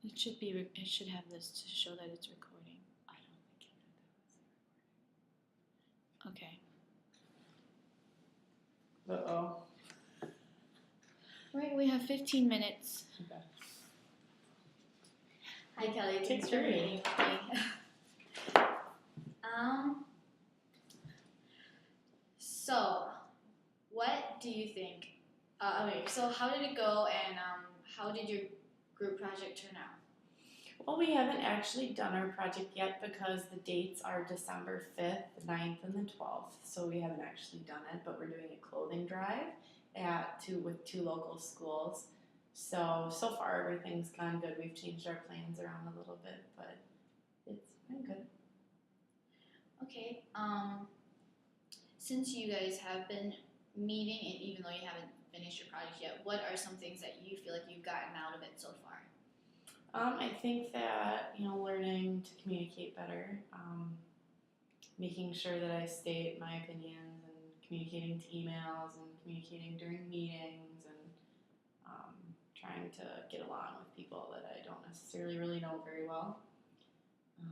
It should be. It should have this to show that it's recording. I don't think it did. Okay. Uh-oh. Right. We have 15 minutes. Okay. Hi Kelly, Take thanks for three. meeting with me. So what do you think? So how did it go, and how did your group project turn out? Well, we haven't actually done our project yet because the dates are December 5th, 9th, and the 12th. So we haven't actually done it, but we're doing a clothing drive with two local schools. So far everything's gone good. We've changed our plans around a little bit, but it's been good. Okay. Since you guys have been meeting, and even though you haven't finished your project yet, what are some things that you feel like you've gotten out of it so far? I think that, learning to communicate better, making sure that I state my opinions and communicating to emails and communicating during meetings and trying to get along with people that I don't necessarily really know very well. I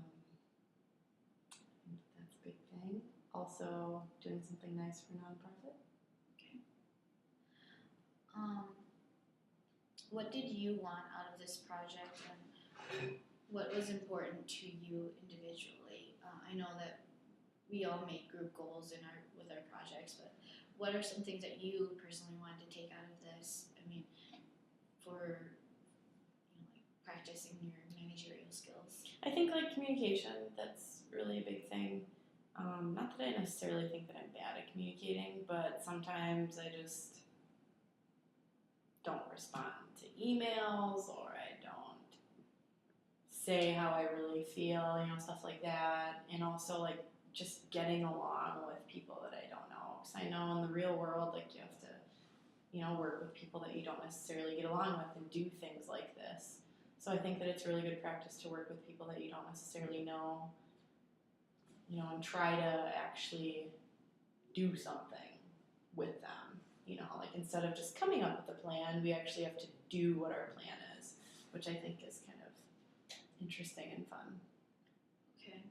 think that's a big thing. Also, doing something nice for nonprofit. What did you want out of this project, and what was important to you individually? I know that we all make group goals with our projects, but what are some things that you personally wanted to take out of this? I mean, for like practicing your managerial skills. I think communication, that's really a big thing. Not that I necessarily think that I'm bad at communicating, but sometimes I just don't respond to emails, or I don't say how I really feel, stuff like that. And also just getting along with people that I don't know. Because I know in the real world, you have to, work with people that you don't necessarily get along with and do things like this. So I think that it's really good practice to work with people that you don't necessarily know, and try to actually do something with them. Instead of just coming up with a plan, we actually have to do what our plan is, which I think is kind of interesting and fun. Okay.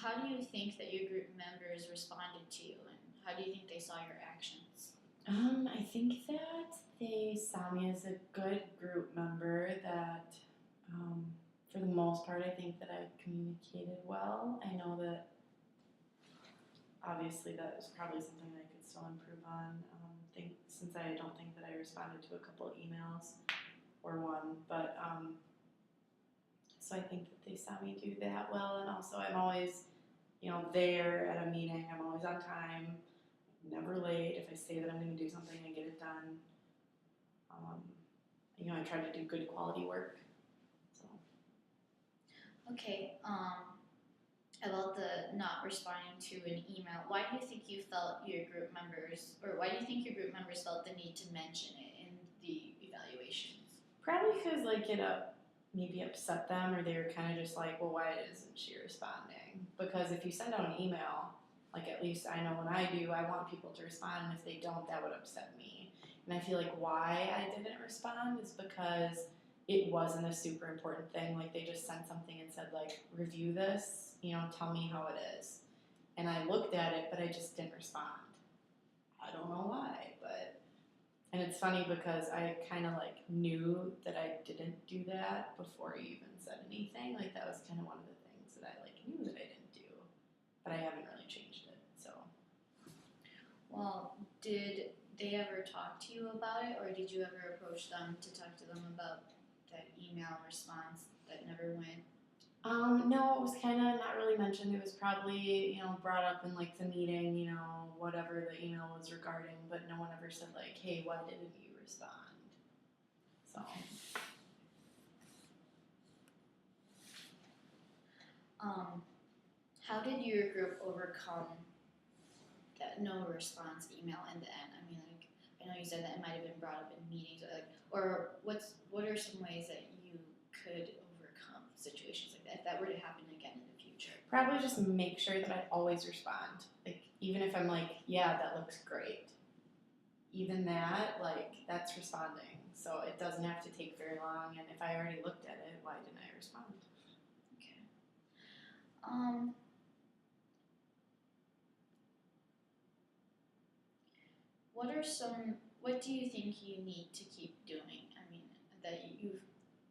How do you think that your group members responded to you, and how do you think they saw your actions? I think that they saw me as a good group member that, for the most part, I think that I communicated well. I know that obviously that was probably something that I could still improve on, since I don't think that I responded to a couple of emails or one, but so I think that they saw me do that well. And also I'm always, there at a meeting. I'm always on time, never late. If I say that I'm going to do something, I get it done. I try to do good quality work. So. Okay. About the not responding to an email, why do you think you felt your group members, or why do you think your group members felt the need to mention it in the evaluations? Probably because it maybe upset them, or they were kind of just like, well, why isn't she responding? Because if you send out an email, at least I know when I do, I want people to respond, and if they don't, that would upset me. And I feel like why I didn't respond is because it wasn't a super important thing. They just sent something and said, review this, tell me how it is. And I looked at it, but I just didn't respond. I don't know why, and it's funny because I kind of knew that I didn't do that before I even said anything. That was kind of one of the things that I knew that I didn't do, but I haven't really changed it, so. Well, did they ever talk to you about it, or did you ever approach them to talk to them about that email response that never went? No, it was kind of not really mentioned. It was probably, brought up in the meeting, whatever the email was regarding, but no one ever said hey, why didn't you respond? So. How did your group overcome that no response email in the end? I mean, I know you said that it might have been brought up in meetings, or what are some ways that you could overcome situations like that if that were to happen again in the future? Probably just make sure that I always respond. Even if I'm yeah, that looks great. Even that, that's responding. so it doesn't have to take very long, and if I already looked at it, why didn't I respond? Okay. What do you think you need to keep doing? I mean,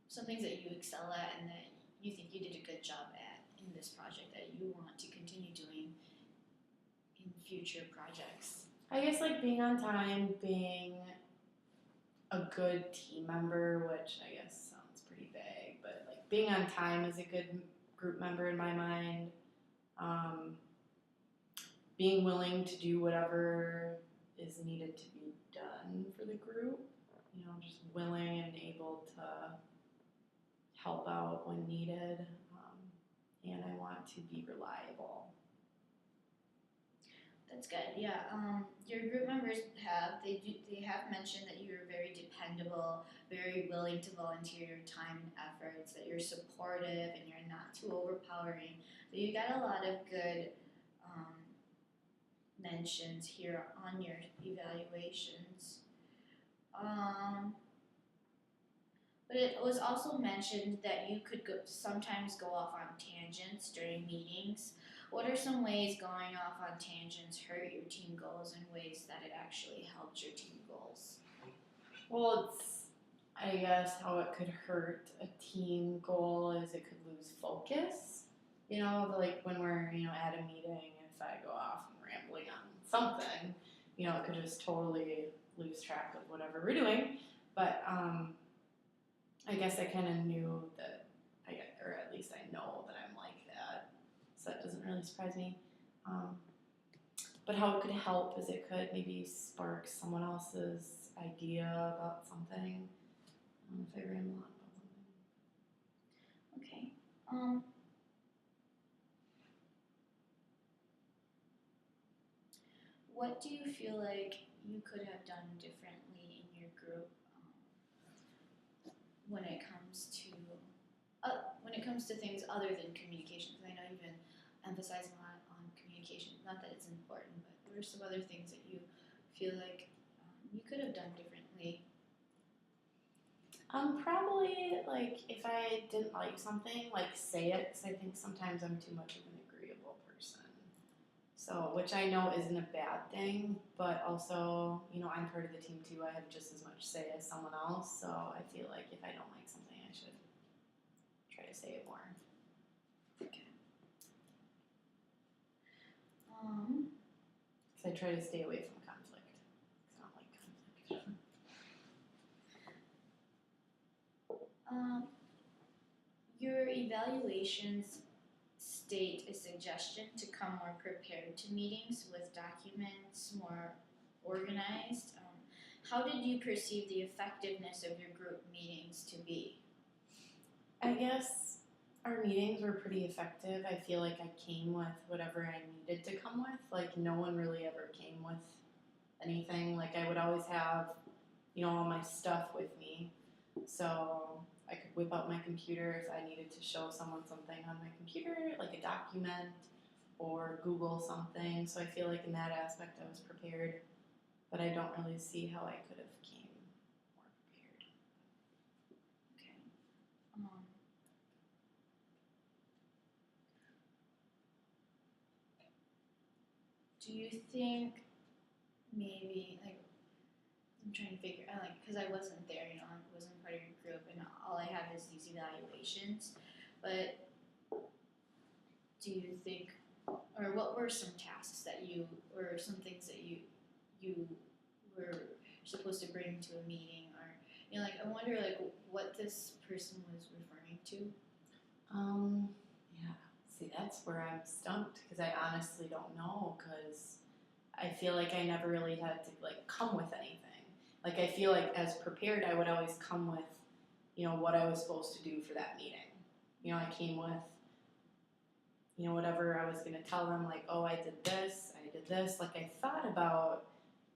some things that you excel at and that you think you did a good job at in this project that you want to continue doing in future projects? I guess like being on time, being a good team member, which I guess sounds pretty vague, but like being on time is a good group member in my mind. Being willing to do whatever is needed to be done for the group, just willing and able to help out when needed, and I want to be reliable. That's good. Yeah. Your group members they have mentioned that you're very dependable, very willing to volunteer your time and efforts, that you're supportive and you're not too overpowering. So you got a lot of good mentions here on your evaluations. But it was also mentioned that you could sometimes go off on tangents during meetings. What are some ways going off on tangents hurt your team goals and ways that it actually helped your team goals? Well, I guess how it could hurt a team goal is it could lose focus. Like when we're, at a meeting, if I go off and rambling on something, it could just totally lose track of whatever we're doing. But I guess I kind of knew that, or at least I know that I'm like that, so that doesn't really surprise me. But how it could help is it could maybe spark someone else's idea about something. If I ramble on about something. Okay. What do you feel like you could have done differently in your group when it comes to things other than communication? Because I know you've been emphasizing a lot on communication. Not that it's important, but what are some other things that you feel like you could have done differently? Probably like if I didn't like something, like say it, because I think sometimes I'm too much of an agreeable person. So, which I know isn't a bad thing, but also, I'm part of the team too. I have just as much say as someone else. So I feel like if I don't like something, I should try to say it more. Okay. Because I try to stay away from conflict. Because I don't like conflict. Your evaluations state a suggestion to come more prepared to meetings with documents more organized. How did you perceive the effectiveness of your group meetings to be? I guess our meetings were pretty effective. I feel like I came with whatever I needed to come with. Like no one really ever came with anything. Like I would always have, all my stuff with me. So I could whip out my computer if I needed to show someone something on my computer, like a document or Google something. So I feel like in that aspect I was prepared, but I don't really see how I could have came more prepared. Okay. Do you think maybe I'm trying to figure out because I wasn't there, I wasn't part of your group, and all I have is these evaluations. But do you think, or what were some tasks or some things that you were supposed to bring to a meeting, or I wonder what this person was referring to. Yeah. See, that's where I'm stumped because I honestly don't know because I feel like I never really had to come with anything. Like I feel like as prepared, I would always come with, what I was supposed to do for that meeting. I came with, whatever I was going to tell them, like, oh, I did this. Like I thought about,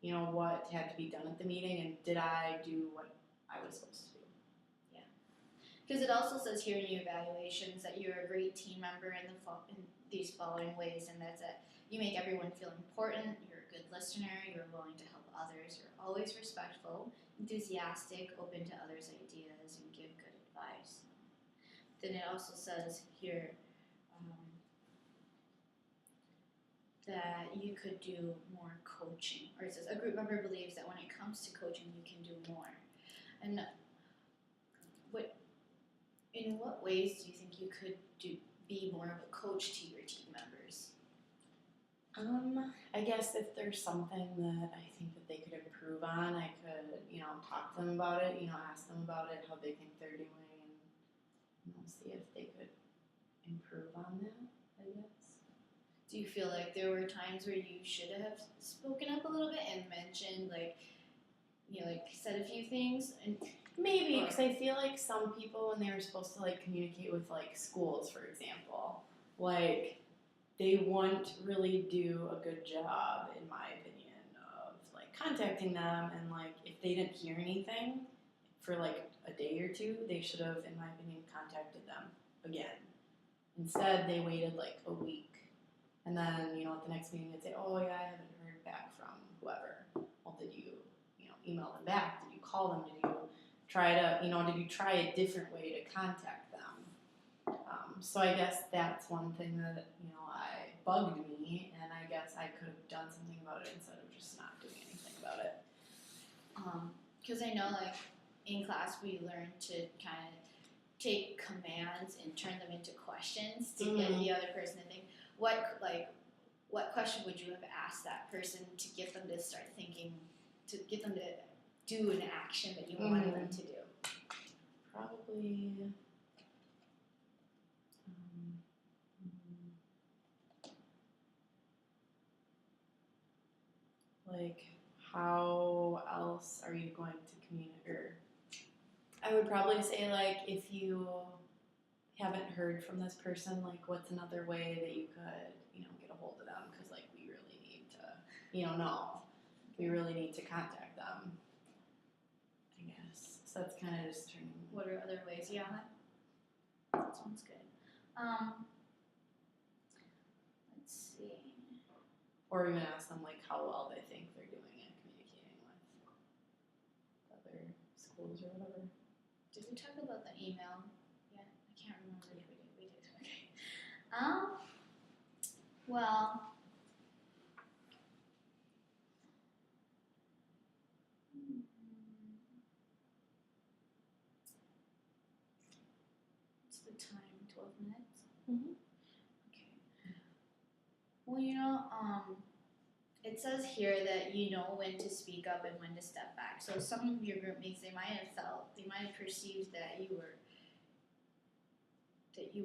what had to be done at the meeting and did I do what I was supposed to do. Because it also says here in your evaluations that you're a great team member in these following ways, and that's that you make everyone feel important, you're a good listener, you're willing to help others, you're always respectful, enthusiastic, open to others' ideas, and give good advice. Then it also says here that you could do more coaching, or it says a group member believes that when it comes to coaching, you can do more. And in what ways do you think you could be more of a coach to your team members? I guess if there's something that I think that they could improve on, I could, talk to them about it, ask them about it, how they think they're doing, and, see if they could improve on that, I guess. Do you feel like there were times where you should have spoken up a little bit and mentioned, like said a few things? And Maybe, because I feel like some people, when they were supposed to, communicate with, schools, for example, they wouldn't really do a good job, in my opinion, of, contacting them, and, if they didn't hear anything for, a day or two, they should have, in my opinion, contacted them again. Instead, they waited, a week, and then, at the next meeting, they'd say, oh, yeah, I haven't heard back from whoever. Well, did you, email them back? Did you call them? Did you try a different way to contact them? So I guess that's one thing that, bugged me, and I guess I could have done something about it instead of just not doing anything about it. Because I know, in class we learn to kind of take commands and turn them into questions to get the other person to think. What question would you have asked that person to get them to start thinking, to get them to do an action that you wanted them to do? Probably. How else are you going to communicate? Or I would probably say, if you haven't heard from this person, what's another way that you could, get a hold of them? Because, we really need to, we really need to contact them, I guess. So that's kind of just turning. What are other ways? Yeah, that sounds good. Let's see. Or even ask them, how well they think they're doing at communicating with other schools or whatever. Did we talk about the email yet? I can't remember if we did. We did. Okay. Well. What's the time? 12 minutes? Mm-hmm. Okay. Well, it says here that you know when to speak up and when to step back. So some of your group mates, they might have perceived that you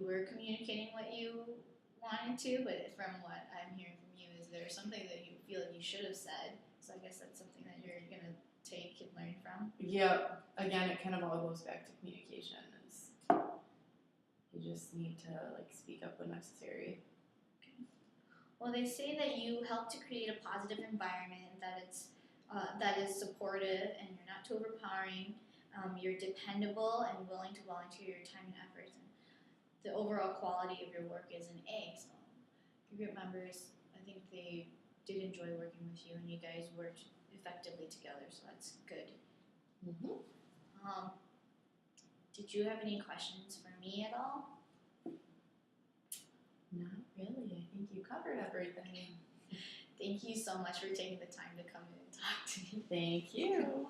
were communicating what you wanted to, but from what I'm hearing from you, is there something that you feel like you should have said? So I guess that's something that you're gonna take and learn from. Yep. Again, it kind of all goes back to communication. You just need to speak up when necessary. Well, they say that you help to create a positive environment, that is supportive and you're not too overpowering. You're dependable and willing to volunteer your time and efforts, and the overall quality of your work is an A. So your group members, I think they did enjoy working with you, and you guys worked effectively together, so that's good. Mm-hmm. Did you have any questions for me at all? Not really. I think you covered everything. Thank you so much for taking the time to come in and talk to me. Thank you.